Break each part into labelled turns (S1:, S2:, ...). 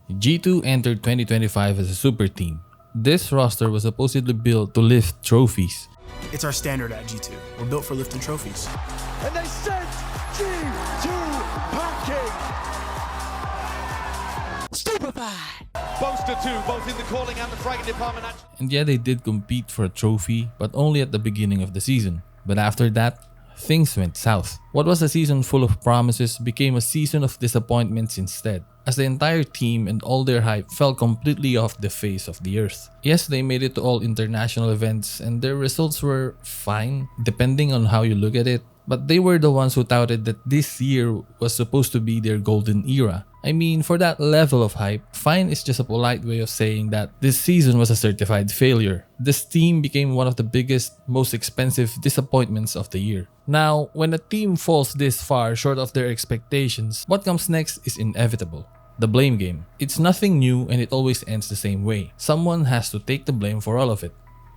S1: G2 entered 2025 as a super team. This roster was supposedly built to lift trophies.
S2: It's our standard at G2. We're built for lifting trophies.
S3: And they sent G2 packing. Stupefied.
S4: Boaster 2, both in the calling and the fragging department.
S1: And yeah, they did compete for a trophy, but only at the beginning of the season. But after that, things went south. What was a season full of promises became a season of disappointments instead, as the entire team and all their hype fell completely off the face of the earth. Yes, they made it to all international events and their results were fine, depending on how you look at it, but they were the ones who touted that this year was supposed to be their golden era. I mean, for that level of hype, fine is just a polite way of saying that this season was a certified failure. This team became one of the biggest, most expensive disappointments of the year. Now, when a team falls this far short of their expectations, what comes next is inevitable. The blame game. It's nothing new and it always ends the same way. Someone has to take the blame for all of it.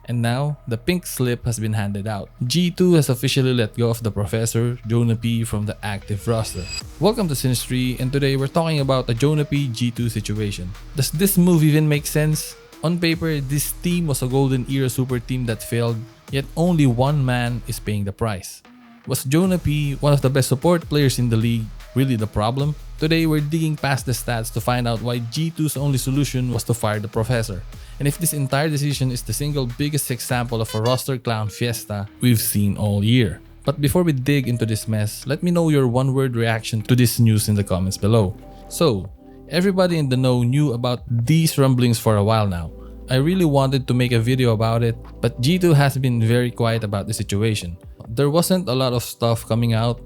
S1: And now, the pink slip has been handed out. G2 has officially let go of the professor, JonahP, from the active roster. Welcome to snstry, and today we're talking about the JonahP G2 situation. Does this move even make sense? On paper, this team was a golden era super team that failed, yet only one man is paying the price. Was JonahP, one of the best support players in the league, really the problem? Today, we're digging past the stats to find out why G2's only solution was to fire the professor, and if this entire decision is the single biggest example of a roster clown fiesta we've seen all year. But before we dig into this mess, let me know your one-word reaction to this news in the comments below. So, everybody in the know knew about these rumblings for a while now. I really wanted to make a video about it, but G2 has been very quiet about the situation. There wasn't a lot of stuff coming out,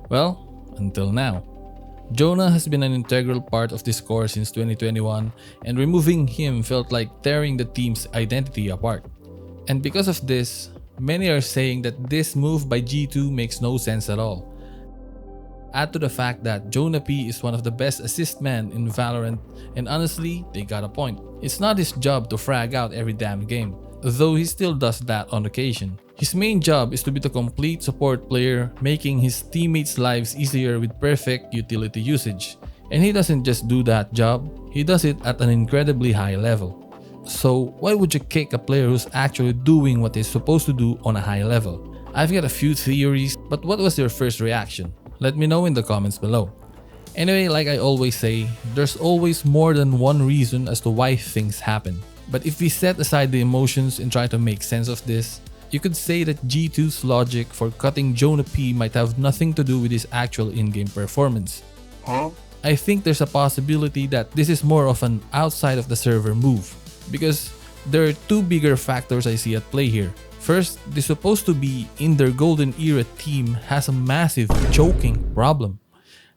S1: well, until now. Jonah has been an integral part of this core since 2021, and removing him felt like tearing the team's identity apart. And because of this, many are saying that this move by G2 makes no sense at all. Add to the fact that JonahP is one of the best assist men in Valorant, and honestly, they got a point. It's not his job to frag out every damn game, though he still does that on occasion. His main job is to be the complete support player, making his teammates' lives easier with perfect utility usage. And he doesn't just do that job, he does it at an incredibly high level. So why would you kick a player who's actually doing what he's supposed to do on a high level? I've got a few theories, but what was your first reaction? Let me know in the comments below. Anyway, like I always say, there's always more than one reason as to why things happen. But if we set aside the emotions and try to make sense of this, you could say that G2's logic for cutting JonahP might have nothing to do with his actual in-game performance. I think there's a possibility that this is more of an outside of the server move, because there are two bigger factors I see at play here. First, the supposed to be in their golden era team has a massive choking problem.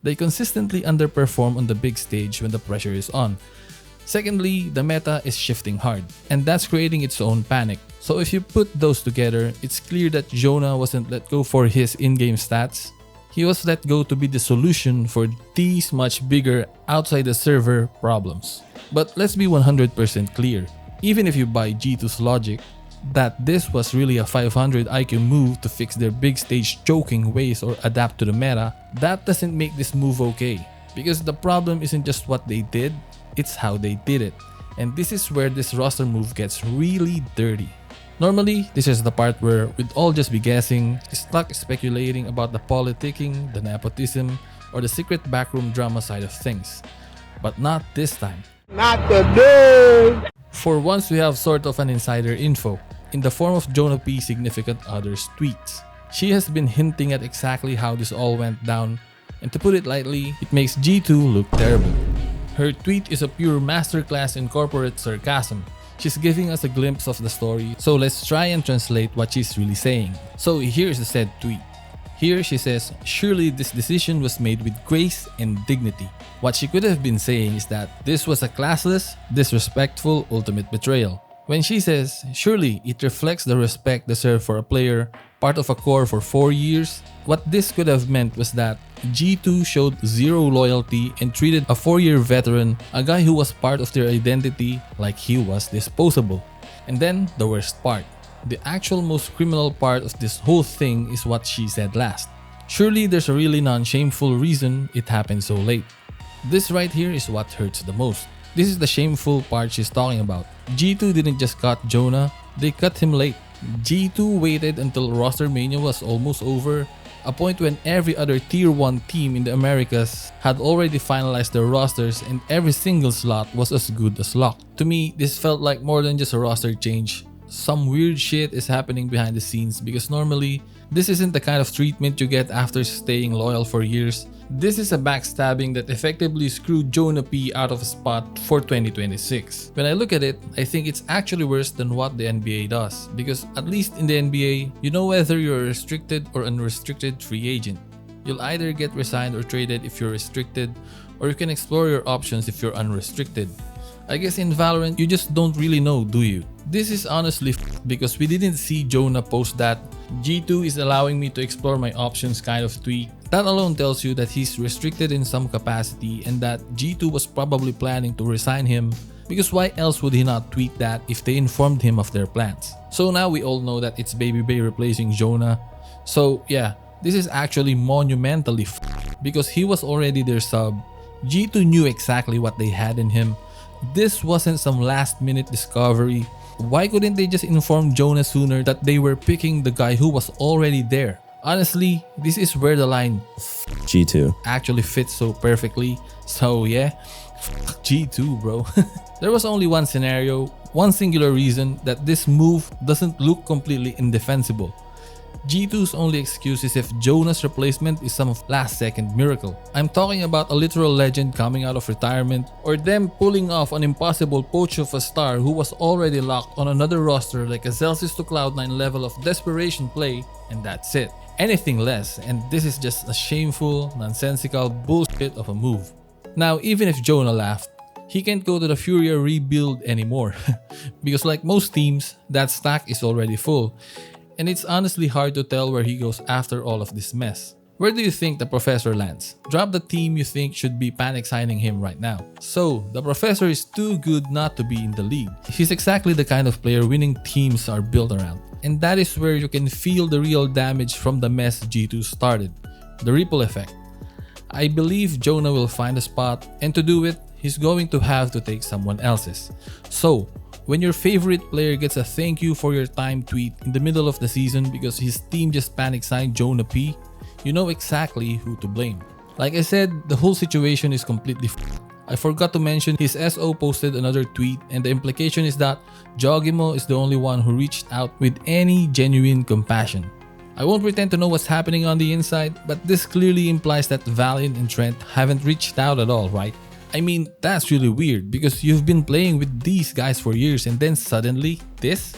S1: They consistently underperform on the big stage when the pressure is on. Secondly, the meta is shifting hard, and that's creating its own panic. So if you put those together, it's clear that Jonah wasn't let go for his in-game stats. He was let go to be the solution for these much bigger outside the server problems. But let's be 100% clear, even if you buy G2's logic, that this was really a 500 IQ move to fix their big stage choking ways or adapt to the meta, that doesn't make this move okay. Because the problem isn't just what they did, it's how they did it. And this is where this roster move gets really dirty. Normally, this is the part where we'd all just be guessing, stuck speculating about the politicking, the nepotism, or the secret backroom drama side of things. But not this time.
S3: Not today.
S1: For once, we have sort of an insider info, in the form of JonahP's significant other's tweets. She has been hinting at exactly how this all went down, and to put it lightly, it makes G2 look terrible. Her tweet is a pure masterclass in corporate sarcasm. She's giving us a glimpse of the story, so let's try and translate what she's really saying. So here's the said tweet. Here she says, surely this decision was made with grace and dignity. What she could have been saying is that this was a classless, disrespectful ultimate betrayal. When she says, surely it reflects the respect deserved for a player, part of a core for 4 years, what this could have meant was that G2 showed zero loyalty and treated a 4-year veteran, a guy who was part of their identity, like he was disposable. And then the worst part. The actual most criminal part of this whole thing is what she said last. Surely there's a really non-shameful reason it happened so late. This right here is what hurts the most. This is the shameful part she's talking about. G2 didn't just cut Jonah, they cut him late. G2 waited until roster mania was almost over, a point when every other tier 1 team in the Americas had already finalized their rosters and every single slot was as good as locked. To me, this felt like more than just a roster change. Some weird shit is happening behind the scenes because normally, this isn't the kind of treatment you get after staying loyal for years. This is a backstabbing that effectively screwed JonahP out of a spot for 2026. When I look at it, I think it's actually worse than what the NBA does, because at least in the NBA, you know whether you're a restricted or unrestricted free agent. You'll either get resigned or traded if you're restricted, or you can explore your options if you're unrestricted. I guess in Valorant, you just don't really know, do you? This is honestly because we didn't see Jonah post that G2 is allowing me to explore my options kind of tweet. That alone tells you that he's restricted in some capacity and that G2 was probably planning to resign him, because why else would he not tweet that if they informed him of their plans? So now we all know that it's Babybay replacing Jonah. So yeah, this is actually monumentally because he was already their sub. G2 knew exactly what they had in him. This wasn't some last minute discovery. Why couldn't they just inform Jonah sooner that they were picking the guy who was already there? Honestly, this is where the line
S5: G2
S1: actually fits so perfectly. So yeah, G2 bro. There was only one scenario, one singular reason that this move doesn't look completely indefensible. G2's only excuse is if Jonah's replacement is some last-second miracle. I'm talking about a literal legend coming out of retirement, or them pulling off an impossible poach of a star who was already locked on another roster like a Celsius to Cloud9 level of desperation play, and that's it. Anything less, and this is just a shameful, nonsensical bullshit of a move. Now, even if Jonah laughed, he can't go to the Furia rebuild anymore because like most teams, that stack is already full. And it's honestly hard to tell where he goes after all of this mess. Where do you think the Professor lands? Drop the team you think should be panic signing him right now. So, the Professor is too good not to be in the league. He's exactly the kind of player winning teams are built around. And that is where you can feel the real damage from the mess G2 started. The ripple effect. I believe Jonah will find a spot, and to do it, he's going to have to take someone else's. So, when your favorite player gets a thank you for your time tweet in the middle of the season because his team just panic signed JonahP, you know exactly who to blame. Like I said, the whole situation is completely I forgot to mention his SO posted another tweet, and the implication is that Jogimo is the only one who reached out with any genuine compassion. I won't pretend to know what's happening on the inside, but this clearly implies that Valiant and Trent haven't reached out at all, right? I mean, that's really weird because you've been playing with these guys for years and then suddenly this?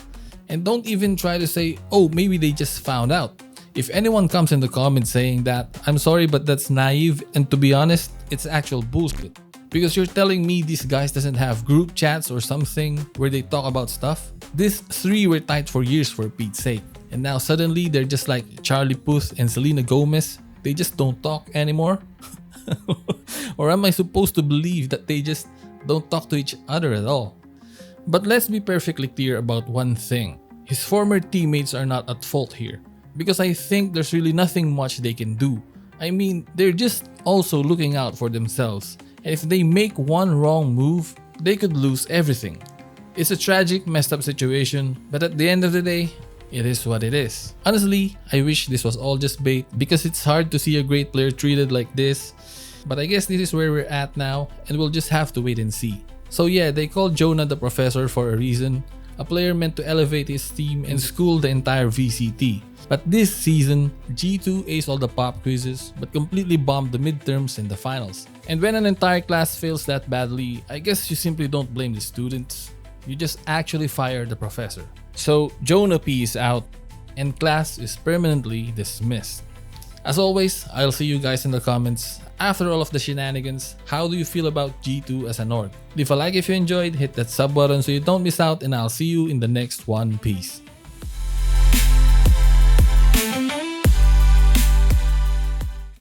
S1: And don't even try to say, oh, maybe they just found out. If anyone comes in the comments saying that, I'm sorry but that's naive, and to be honest, it's actual bullshit. Because you're telling me these guys doesn't have group chats or something where they talk about stuff? These three were tight for years for Pete's sake. And now suddenly they're just like Charlie Puth and Selena Gomez. They just don't talk anymore? Or am I supposed to believe that they just don't talk to each other at all? But let's be perfectly clear about one thing. His former teammates are not at fault here, because I think there's really nothing much they can do. I mean, they're just also looking out for themselves, and if they make one wrong move, they could lose everything. It's a tragic, messed up situation, but at the end of the day, it is what it is. Honestly, I wish this was all just bait because it's hard to see a great player treated like this. But I guess this is where we're at now, and we'll just have to wait and see. So yeah, they called Jonah the Professor for a reason. A player meant to elevate his team and school the entire VCT. But this season, G2 aced all the pop quizzes but completely bombed the midterms and the finals. And when an entire class fails that badly, I guess you simply don't blame the students. You just actually fire the professor. So JonahP is out and class is permanently dismissed. As always, I'll see you guys in the comments. After all of the shenanigans, how do you feel about G2 as an org? Leave a like if you enjoyed, hit that sub button so you don't miss out, and I'll see you in the next one. Peace.